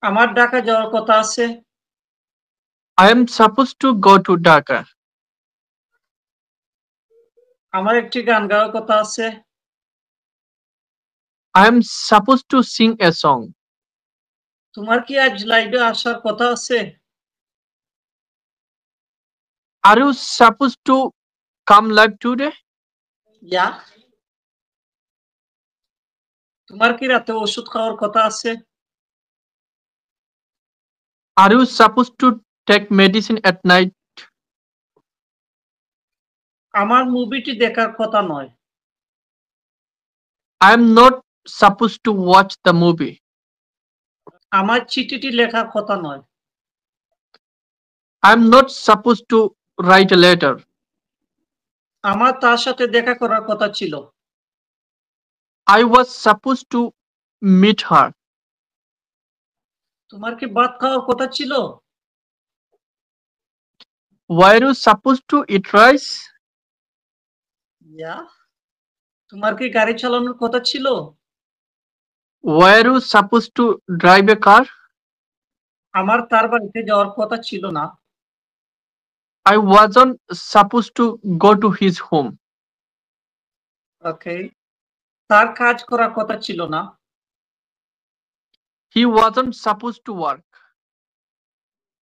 আমার ঢাকা যাওয়ার কথা আছে। I am supposed to go to Dhaka. আমার একটি গান গাওয়ার কথা আছে। I am supposed to sing a song. তোমার কি আজ লাইভে আসার কথা আছে? Are you supposed to come live today? ইয়া। তোমার কি রাতে ওষুধ খাওয়ার কথা আছে? Are you supposed to take medicine at night? আমার মুভিটি দেখার কথা নয়। I am not supposed to watch the movie. আমার চিঠিটি লেখার কথা নয়। I am not supposed to write a letter. আমার তার সাথে দেখা করার কথা ছিল। I was supposed to meet her. তোমার কি ভাত খাওয়ার কথা ছিল? Were you supposed to eat rice? ইয়া। তোমার কি গাড়ি চালানোর কথা ছিল? Were you supposed to drive a car? আমার তার বাড়িতে যাওয়ার কথা ছিল না। I wasn't supposed to go to his home. ওকে। তার কাজ করার কথা ছিল না। He wasn't supposed to work.